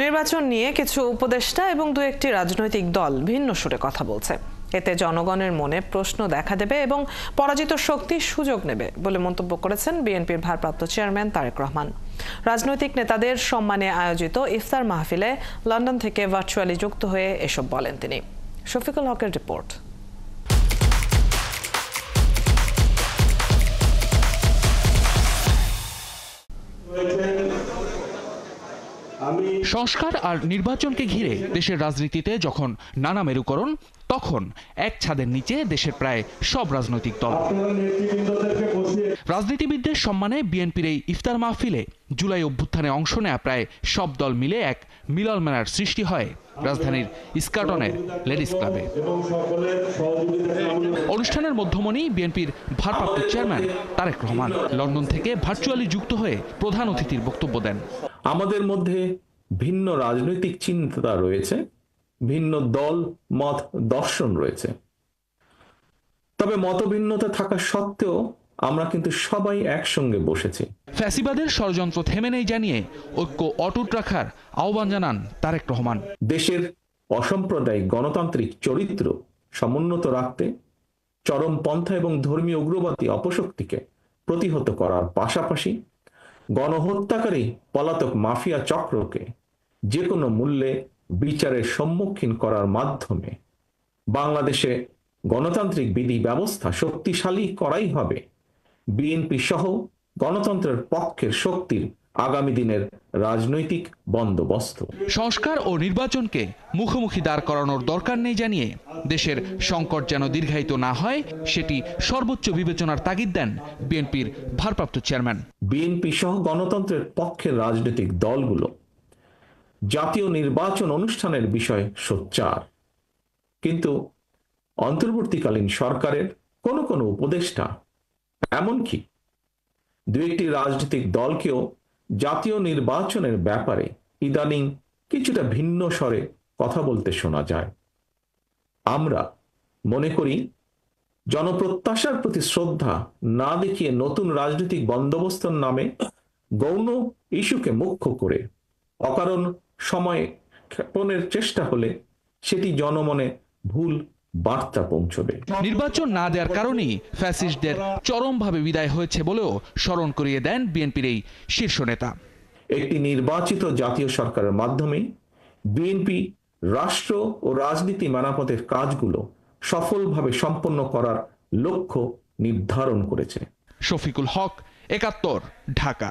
নির্বাচন নিয়ে কিছু উপদেষ্টা এবং দু একটি রাজনৈতিক দল ভিন্ন সুরে কথা বলছে। এতে জনগণের মনে প্রশ্ন দেখা দেবে এবং পরাজিত শক্তি সুযোগ নেবে বলে মন্তব্য করেছেন বিএনপির ভারপ্রাপ্ত চেয়ারম্যান তারেক রহমান। রাজনৈতিক নেতাদের সম্মানে আয়োজিত ইফতার মাহফিলে লন্ডন থেকে ভার্চুয়ালি যুক্ত হয়ে এসব বলেন তিনি। শফিকুল হকের রিপোর্ট। সংস্কার আর নির্বাচনকে ঘিরে দেশের রাজনীতিতে যখন নানা মেরুকরণ, তখন এক ছাদের নিচে দেশের প্রায় সব রাজনৈতিক দল। রাজনীতিবিদদের সম্মানে বিএনপির এই ইফতার মাহফিলে জুলাই অভ্যুত্থানে অংশ নেয়া প্রায় সব দল মিলে এক মিলন মেলার সৃষ্টি হয় রাজধানীর ইস্কাটনের লেডিস ক্লাবে। অনুষ্ঠানের মধ্যমণি বিএনপির ভারপ্রাপ্ত চেয়ারম্যান তারেক রহমান লন্ডন থেকে ভার্চুয়ালি যুক্ত হয়ে প্রধান অতিথির বক্তব্য দেন। আমাদের মধ্যে ভিন্ন রাজনৈতিক চিন্তা রয়েছে, ভিন্ন দল মত দর্শন রয়েছে, তবে মতভিন্নতা থাকা সত্ত্বেও আমরা কিন্তু সবাই একসঙ্গে বসেছি। ফ্যাসিবাদের ষড়যন্ত্র থেমে নেই জানিয়ে ঐক্য অটুট রাখার আহ্বান জানান তারেক রহমান। দেশের অসাম্প্রদায়িক গণতান্ত্রিক চরিত্র সমুন্নত রাখতে চরমপন্থা এবং ধর্মীয় উগ্রবাদী অপশক্তিকে প্রতিহত করার পাশাপাশি গণহত্যাকারী পলাতক মাফিয়া চক্রকে যে কোনো মূল্যে বিচারের সম্মুখীন করার মাধ্যমে বাংলাদেশে গণতান্ত্রিক বিধি ব্যবস্থা শক্তিশালী করাই হবে বিএনপি সহ গণতন্ত্রের পক্ষের শক্তির আগামী দিনের রাজনৈতিক বন্দোবস্ত। সংস্কার ও নির্বাচনকে মুখোমুখি দাঁড় করানোর দরকার নেই জানিয়ে দেশের সংকট যেন দীর্ঘায়িত না হয় সেটি সর্বোচ্চ বিবেচনার তাগিদ দেন বিএনপির ভারপ্রাপ্ত চেয়ারম্যান। বিএনপি সহ গণতন্ত্রের পক্ষের রাজনৈতিক দলগুলো জাতীয় নির্বাচন অনুষ্ঠানের বিষয়ে সোচ্চার, কিন্তু অন্তর্বর্তীকালীন সরকারের কোনো উপদেষ্টা, এমনকি দু একটি রাজনৈতিক দলকেও জাতীয় নির্বাচনের ব্যাপারে ইদানিং কিছুটা ভিন্ন স্বরে কথা বলতে শোনা যায়। আমরা মনে করি জনপ্রত্যাশার প্রতি শ্রদ্ধা না দেখিয়ে নতুন রাজনৈতিক বন্দোবস্তের নামে গৌণ ইস্যুকে মুখ্য করে অকারণ সময় ক্ষেপণের চেষ্টা হলে সেটি জনমনে ভুল বার্তা পৌঁছবে। নির্বাচন না দেওয়ার কারণেই ফ্যাসিস্টদের চরমভাবে বিদায় হয়েছে বলেও স্মরণ করিয়ে দেন বিএনপির এই শীর্ষ নেতা। একটি নির্বাচিত জাতীয় সরকারের মাধ্যমে বিএনপি রাষ্ট্র ও রাজনীতি মেরামতের কাজগুলো সফলভাবে সম্পন্ন করার লক্ষ্য নির্ধারণ করেছে। শফিকুল হক, ৭১, ঢাকা।